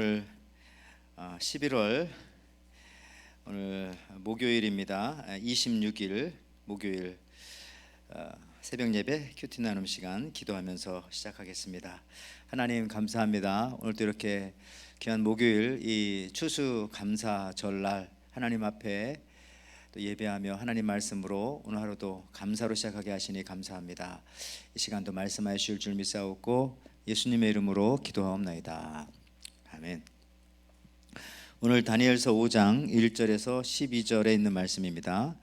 오늘 11월 오늘 목요일입니다. 26일 목요일 새벽 예배 큐티 나눔 시간 기도하면서 시작하겠습니다. 하나님 감사합니다. 오늘도 이렇게 귀한 목요일 이 추수 감사 절날 하나님 앞에 또 예배하며 하나님 말씀으로 오늘 하루도 감사로 시작하게 하시니 감사합니다. 이 시간도 말씀하여 주실 줄 믿사옵고 예수님의 이름으로 기도하옵나이다. 아멘. 오늘 다니엘서 5장 1절에서 12절에 있는 말씀입니다.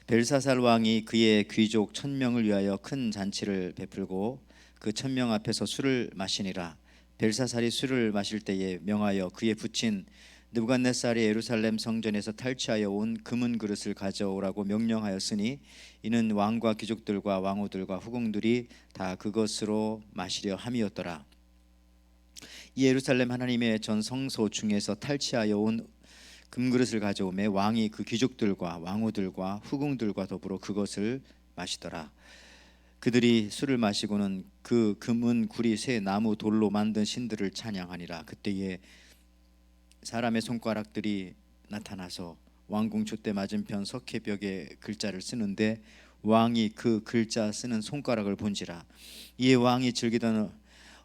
벨사살 왕이 그의 귀족 1000명을 위하여 큰 잔치를 베풀고 그 1000명 앞에서 술을 마시니라. 벨사살이 술을 마실 때에 명하여 그의 부친 느부갓네살이 예루살렘 성전에서 탈취하여 온 금은 그릇을 가져오라고 명령하였으니 이는 왕과 귀족들과 왕후들과 후궁들이 다 그것으로 마시려 함이었더라. 이 예루살렘 하나님의 전 성소 중에서 탈취하여 온 금그릇을 가져오매 왕이 그 귀족들과 왕후들과 후궁들과 더불어 그것을 마시더라. 그들이 술을 마시고는 그 금은 구리 새 나무 돌로 만든 신들을 찬양하니라. 그때에 사람의 손가락들이 나타나서 왕궁 촛대 맞은편 석회벽에 글자를 쓰는데 왕이 그 글자 쓰는 손가락을 본지라. 이에 왕이 즐기던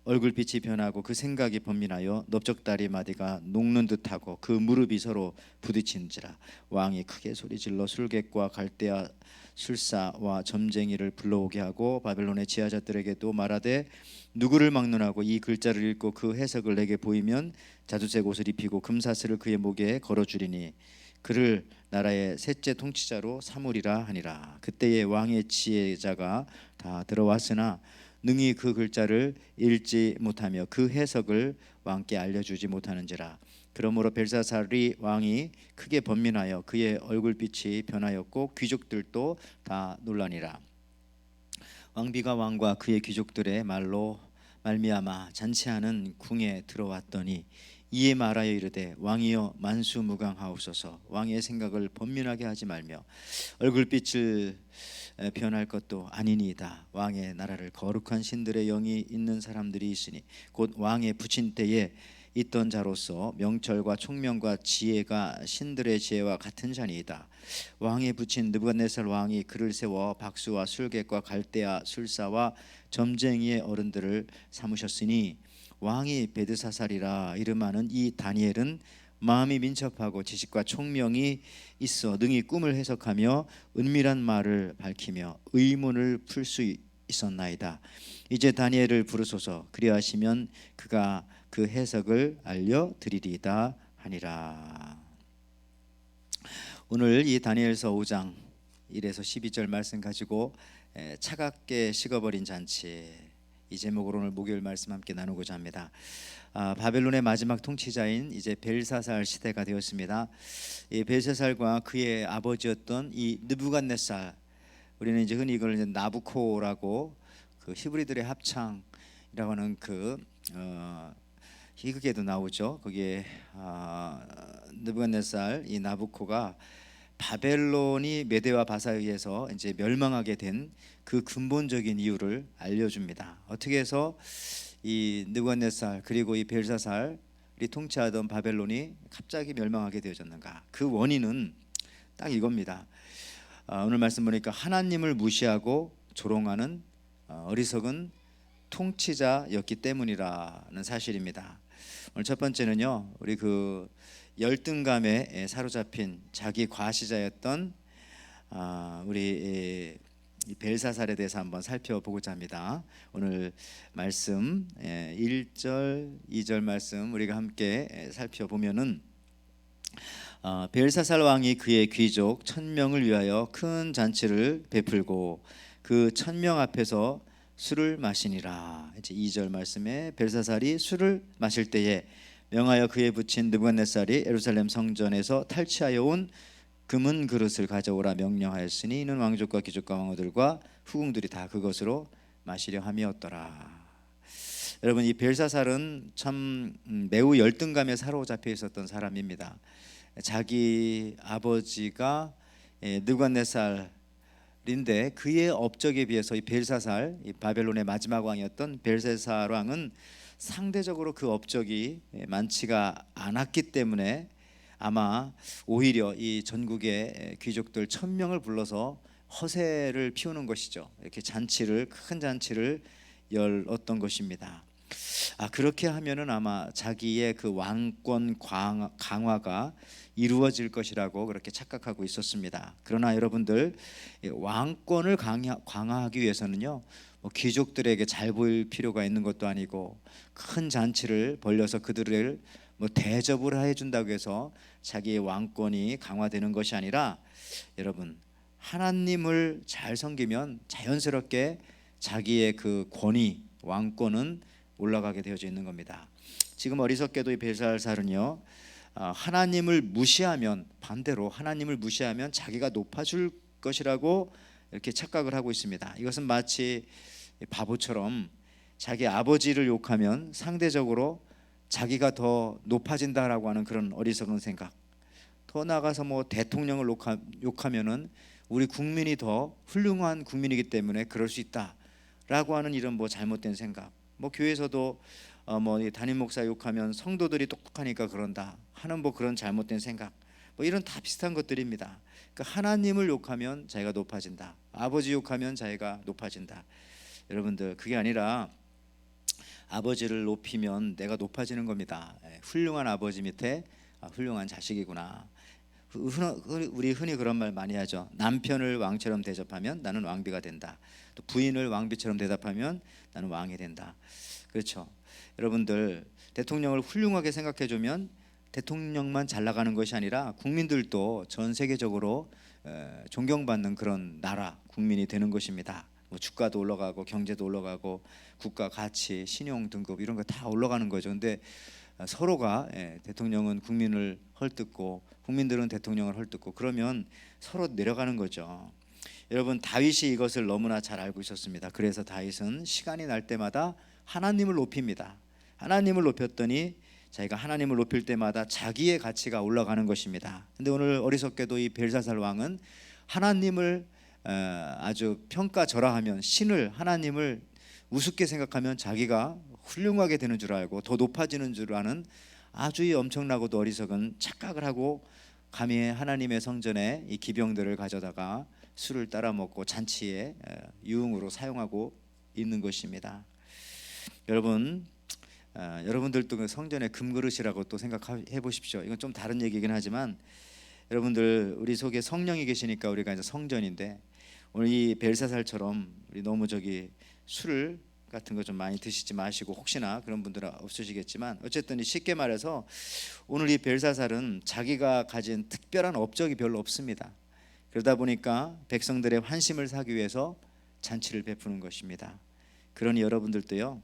얼굴빛이 변하고 그 생각이 번민하여 넓적다리 마디가 녹는 듯하고 그 무릎이 서로 부딪힌지라. 왕이 크게 소리질러 술객과 갈대아 술사와 점쟁이를 불러오게 하고 바벨론의 지하자들에게도 말하되 누구를 막론하고 이 글자를 읽고 그 해석을 내게 보이면 자두색 옷을 입히고 금사슬을 그의 목에 걸어주리니 그를 나라의 셋째 통치자로 삼으리라 하니라. 그때에 왕의 지혜자가 다 들어왔으나 능히 그 글자를 읽지 못하며 그 해석을 왕께 알려주지 못하는지라. 그러므로 벨사살이 왕이 크게 번민하여 그의 얼굴빛이 변하였고 귀족들도 다 놀라니라. 왕비가 왕과 그의 귀족들의 말로 말미암아 잔치하는 궁에 들어왔더니 이에 말하여 이르되 왕이여 만수무강하옵소서. 왕의 생각을 번민하게 하지 말며 얼굴빛을 변할 것도 아니니이다. 왕의 나라를 거룩한 신들의 영이 있는 사람들이 있으니 곧 왕의 부친 때에 있던 자로서 명철과 총명과 지혜가 신들의 지혜와 같은 자니이다. 왕의 부친 느부갓네살 왕이 그를 세워 박수와 술객과 갈대아 술사와 점쟁이의 어른들을 삼으셨으니 왕이 베드사살이라 이름하는 이 다니엘은 마음이 민첩하고 지식과 총명이 있어 능히 꿈을 해석하며 은밀한 말을 밝히며 의문을 풀 수 있었나이다. 이제 다니엘을 부르소서. 그리하시면 그가 그 해석을 알려드리리이다 하니라. 오늘 이 다니엘서 5장 1에서 12절 말씀 가지고 차갑게 식어버린 잔치, 이 제목으로 오늘 목요일 말씀 함께 나누고자 합니다. 바벨론의 마지막 통치자인 이제 벨사살 시대가 되었습니다. 이 벨사살과 그의 아버지였던 이 느부갓네살, 우리는 이제 흔히 이걸 이제 나부코라고 그 히브리들의 합창이라고 하는 그 희극에도 나오죠. 거기에 느부갓네살 이 나부코가 바벨론이 메대와 바사에 의해서 이제 멸망하게 된 그 근본적인 이유를 알려줍니다. 어떻게 해서 이 느부갓네살 그리고 이 벨사살이 통치하던 바벨론이 갑자기 멸망하게 되어졌는가? 그 원인은 딱 이겁니다. 오늘 말씀 보니까 하나님을 무시하고 조롱하는 어리석은 통치자였기 때문이라는 사실입니다. 오늘 첫 번째는요, 우리 그 열등감에 사로잡힌 자기 과시자였던 우리 이 벨사살에 대해서 한번 살펴보고자 합니다. 오늘 말씀 1절 2절 말씀 우리가 함께 살펴보면은 벨사살 왕이 그의 귀족 1000명을 위하여 큰 잔치를 베풀고 그 1000명 앞에서 술을 마시니라. 이제 2절 말씀에 벨사살이 술을 마실 때에 명하여 그의 부친 느부갓네살이 예루살렘 성전에서 탈취하여 온 금은 그릇을 가져오라 명령하였으니 이는 왕족과 귀족과 왕후들과 후궁들이 다 그것으로 마시려 함이었더라. 여러분, 이 벨사살은 참 매우 열등감에 사로잡혀 있었던 사람입니다. 자기 아버지가 느부갓네살인데 그의 업적에 비해서 이 벨사살, 이 바벨론의 마지막 왕이었던 벨사살 왕은 상대적으로 그 업적이 많지가 않았기 때문에 아마 오히려 이 전국의 귀족들 1,000명을 불러서 허세를 피우는 것이죠. 이렇게 큰 잔치를 열었던 것입니다. 그렇게 하면은 아마 자기의 그 왕권 강화가 이루어질 것이라고 그렇게 착각하고 있었습니다. 그러나 여러분들, 왕권을 강화하기 위해서는요, 뭐 귀족들에게 잘 보일 필요가 있는 것도 아니고 큰 잔치를 벌려서 그들을 뭐 대접을 해준다고 해서 자기의 왕권이 강화되는 것이 아니라, 여러분, 하나님을 잘 섬기면 자연스럽게 자기의 그 권위, 왕권은 올라가게 되어져 있는 겁니다. 지금 어리석게도 이 벨사살은요, 하나님을 무시하면, 반대로 하나님을 무시하면 자기가 높아질 것이라고 이렇게 착각을 하고 있습니다. 이것은 마치 바보처럼 자기 아버지를 욕하면 상대적으로 자기가 더 높아진다라고 하는 그런 어리석은 생각. 더 나아가서 뭐 대통령을 욕하면은 우리 국민이 더 훌륭한 국민이기 때문에 그럴 수 있다라고 하는 이런 뭐 잘못된 생각. 뭐 교회에서도 뭐 담임 목사 욕하면 성도들이 똑똑하니까 그런다 하는 뭐 그런 잘못된 생각, 뭐 이런 다 비슷한 것들입니다. 그러니까 하나님을 욕하면 자기가 높아진다, 아버지 욕하면 자기가 높아진다. 여러분들, 그게 아니라 아버지를 높이면 내가 높아지는 겁니다. 훌륭한 아버지 밑에 훌륭한 자식이구나. 우리 흔히 그런 말 많이 하죠. 남편을 왕처럼 대접하면 나는 왕비가 된다. 또 부인을 왕비처럼 대답하면 나는 왕이 된다. 그렇죠. 여러분들, 대통령을 훌륭하게 생각해 주면 대통령만 잘 나가는 것이 아니라 국민들도 전 세계적으로 존경받는 그런 나라, 국민이 되는 것입니다. 뭐 주가도 올라가고 경제도 올라가고 국가 가치, 신용 등급 이런 거 다 올라가는 거죠. 근데 서로가, 대통령은 국민을 헐뜯고 국민들은 대통령을 헐뜯고 그러면 서로 내려가는 거죠. 여러분, 다윗이 이것을 너무나 잘 알고 있었습니다. 그래서 다윗은 시간이 날 때마다 하나님을 높입니다. 하나님을 높였더니 자기가 하나님을 높일 때마다 자기의 가치가 올라가는 것입니다. 근데 오늘 어리석게도 이 벨사살 왕은 하나님을 아주 평가절하하면, 신을, 하나님을 우습게 생각하면 자기가 훌륭하게 되는 줄 알고 더 높아지는 줄 아는 아주 엄청나고도 어리석은 착각을 하고 감히 하나님의 성전에 이 기병들을 가져다가 술을 따라 먹고 잔치에 유흥으로 사용하고 있는 것입니다. 여러분, 여러분들도 그 성전의 금그릇이라고 또 생각해 보십시오. 이건 좀 다른 얘기긴 하지만, 여러분들, 우리 속에 성령이 계시니까 우리가 이제 성전인데, 오늘 이 벨사살처럼 우리 너무 술 같은 거 좀 많이 드시지 마시고, 혹시나 그런 분들은 없으시겠지만, 어쨌든 쉽게 말해서 오늘 이 벨사살은 자기가 가진 특별한 업적이 별로 없습니다. 그러다 보니까 백성들의 환심을 사기 위해서 잔치를 베푸는 것입니다. 그러니 여러분들도요,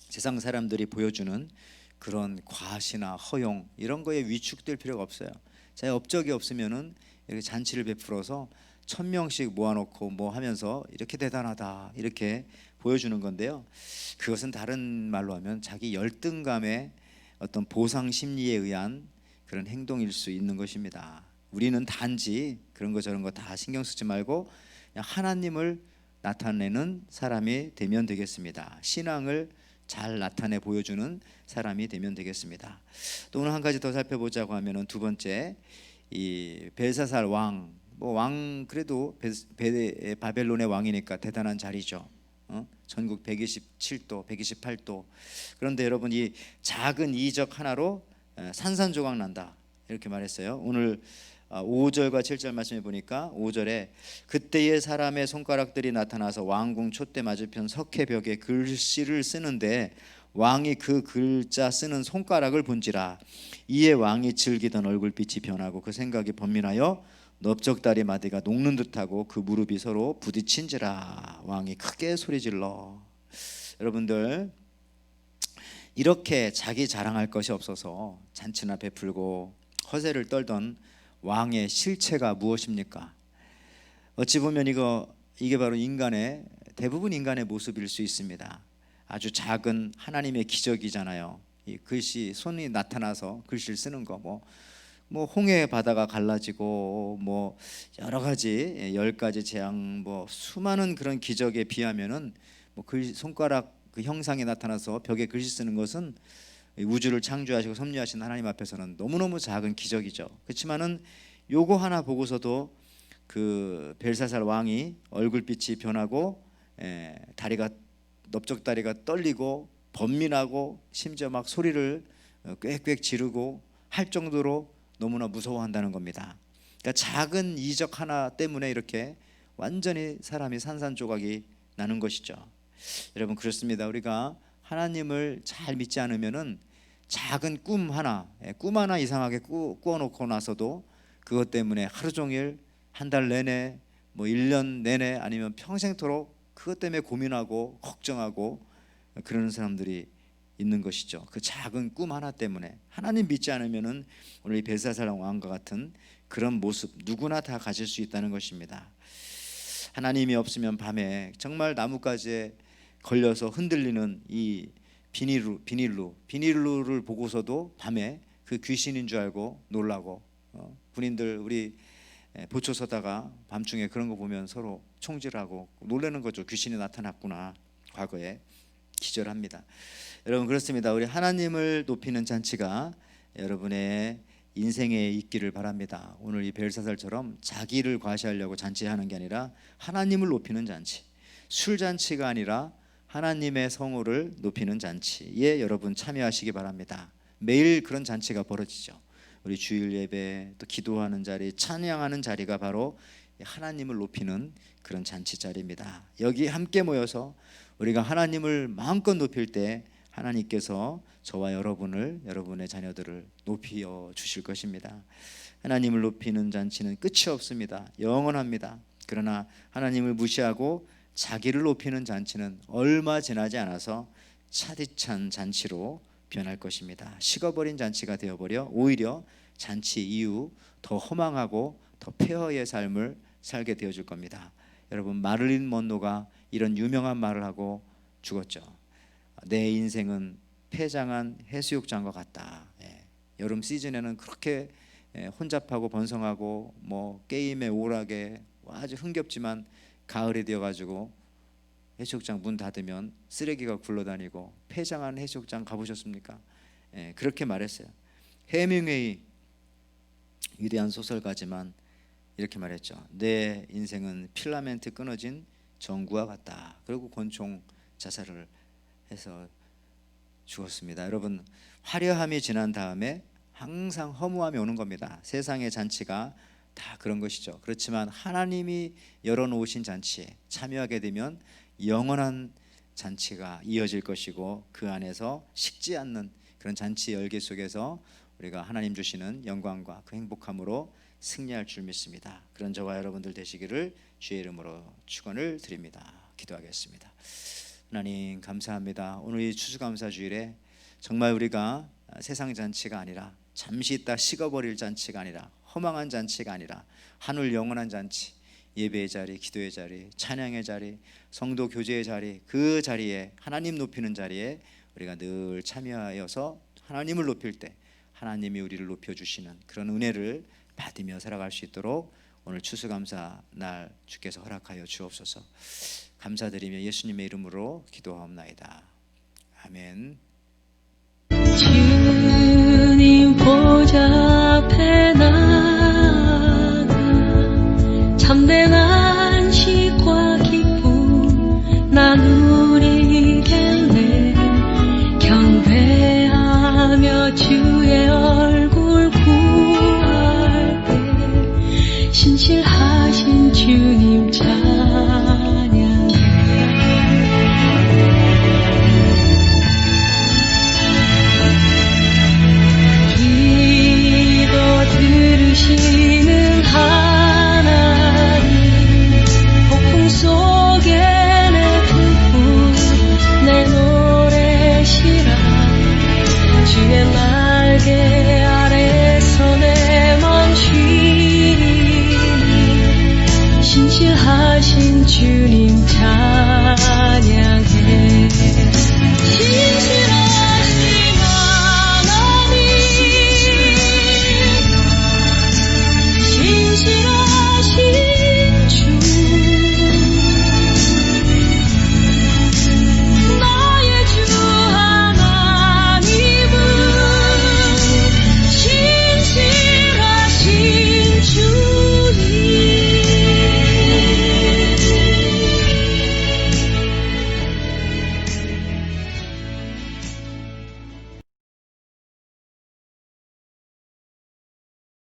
세상 사람들이 보여주는 그런 과시나 허용 이런 거에 위축될 필요가 없어요. 자기 업적이 없으면은 이렇게 잔치를 베풀어서 1,000명씩 모아놓고 뭐 하면서 이렇게 대단하다 이렇게 보여주는 건데요, 그것은 다른 말로 하면 자기 열등감의 어떤 보상 심리에 의한 그런 행동일 수 있는 것입니다. 우리는 단지 그런 거 저런 거 다 신경 쓰지 말고 그냥 하나님을 나타내는 사람이 되면 되겠습니다. 신앙을 잘 나타내 보여주는 사람이 되면 되겠습니다. 또 오늘 한 가지 더 살펴보자고 하면은, 두 번째, 이 벨사살 왕, 뭐 왕 그래도 바벨론의 왕이니까 대단한 자리죠. 전국 127도, 128도. 그런데 여러분, 이 작은 이적 하나로 산산조각 난다 이렇게 말했어요. 오늘 5절과 7절 말씀해 보니까, 5절에 그때의 사람의 손가락들이 나타나서 왕궁 촛대 맞은편 석회벽에 글씨를 쓰는데 왕이 그 글자 쓰는 손가락을 본지라. 이에 왕이 즐기던 얼굴빛이 변하고 그 생각이 번민하여 넓적다리 마디가 녹는 듯하고 그 무릎이 서로 부딪힌지라. 왕이 크게 소리질러. 여러분들, 이렇게 자기 자랑할 것이 없어서 잔치나 베풀고 허세를 떨던 왕의 실체가 무엇입니까? 어찌 보면 이게 바로 대부분 인간의 모습일 수 있습니다. 아주 작은 하나님의 기적이잖아요. 이 글씨, 손이 나타나서 글씨를 쓰는 거, 뭐 홍해 바다가 갈라지고 뭐 여러 가지 10가지 재앙, 뭐 수많은 그런 기적에 비하면은 뭐 손가락 그 형상이 나타나서 벽에 글씨 쓰는 것은 우주를 창조하시고 섭리하신 하나님 앞에서는 너무너무 작은 기적이죠. 그렇지만은 요거 하나 보고서도 그 벨사살 왕이 얼굴빛이 변하고 다리가 넓적다리가 떨리고 번민하고 심지어 막 소리를 꽥꽥 지르고 할 정도로 너무나 무서워한다는 겁니다. 그러니까 작은 이적 하나 때문에 이렇게 완전히 사람이 산산조각이 나는 것이죠. 여러분 그렇습니다. 우리가 하나님을 잘 믿지 않으면은 작은 꿈 하나 이상하게 꾸어놓고 나서도 그것 때문에 하루 종일 한 달 내내 뭐 1년 내내 아니면 평생토록 그것 때문에 고민하고 걱정하고 그러는 사람들이 있는 것이죠. 그 작은 꿈 하나 때문에 하나님 믿지 않으면은 오늘 이 벨사살 왕과 같은 그런 모습 누구나 다 가질 수 있다는 것입니다. 하나님이 없으면 밤에 정말 나뭇가지에 걸려서 흔들리는 이 비닐루를 보고서도 밤에 그 귀신인 줄 알고 놀라고 군인들 우리 보초 서다가 밤중에 그런 거 보면 서로 총질하고 놀라는 거죠. 귀신이 나타났구나. 과거에 기절합니다. 여러분 그렇습니다. 우리 하나님을 높이는 잔치가 여러분의 인생에 있기를 바랍니다. 오늘 이 벨사살처럼 자기를 과시하려고 잔치하는 게 아니라 하나님을 높이는 잔치, 술잔치가 아니라 하나님의 성호를 높이는 잔치에 여러분 참여하시기 바랍니다. 매일 그런 잔치가 벌어지죠. 우리 주일 예배 또 기도하는 자리, 찬양하는 자리가 바로 하나님을 높이는 그런 잔치 자리입니다. 여기 함께 모여서 우리가 하나님을 마음껏 높일 때 하나님께서 저와 여러분의 자녀들을 높여 주실 것입니다. 하나님을 높이는 잔치는 끝이 없습니다. 영원합니다. 그러나 하나님을 무시하고 자기를 높이는 잔치는 얼마 지나지 않아서 차디찬 잔치로 변할 것입니다. 식어버린 잔치가 되어버려 오히려 잔치 이후 더 허망하고 더 폐허의 삶을 살게 되어줄 겁니다. 여러분 마릴린 먼로가 이런 유명한 말을 하고 죽었죠. 내 인생은 폐장한 해수욕장과 같다. 여름 시즌에는 그렇게 혼잡하고 번성하고 뭐 게임에 오락에 아주 흥겹지만 가을이 되어가지고 해수욕장 문 닫으면 쓰레기가 굴러다니고 폐장한 해수욕장 가보셨습니까? 그렇게 말했어요. 해밍웨이 위대한 소설가지만 이렇게 말했죠. 내 인생은 필라멘트 끊어진 전구와 같다. 그리고 권총 자살을 해서 죽었습니다. 여러분 화려함이 지난 다음에 항상 허무함이 오는 겁니다. 세상의 잔치가 다 그런 것이죠. 그렇지만 하나님이 열어놓으신 잔치에 참여하게 되면 영원한 잔치가 이어질 것이고 그 안에서 식지 않는 그런 잔치 열기 속에서 우리가 하나님 주시는 영광과 그 행복함으로 승리할 줄 믿습니다. 그런 저와 여러분들 되시기를 주의 이름으로 축원을 드립니다. 기도하겠습니다. 하나님 감사합니다. 오늘 이 추수감사주일에 정말 우리가 세상 잔치가 아니라 잠시 있다 식어버릴 잔치가 아니라 허망한 잔치가 아니라 하늘 영원한 잔치, 예배의 자리, 기도의 자리, 찬양의 자리, 성도 교제의 자리, 그 자리에 하나님 높이는 자리에 우리가 늘 참여하여서 하나님을 높일 때 하나님이 우리를 높여주시는 그런 은혜를 받으며 살아갈 수 있도록 오늘 추수감사 날 주께서 허락하여 주옵소서. 감사드리며 예수님의 이름으로 기도하옵나이다. 아멘. 주님 보좌 앞에 나가 참된 안식과 기쁨 나누리겠네. 경배하며 주의 얼굴 구할 때 신실하신 주님 찬양해. 기도 들으시는 하나님, 폭풍 속에 내 품고 내 노래 시라 주의 날개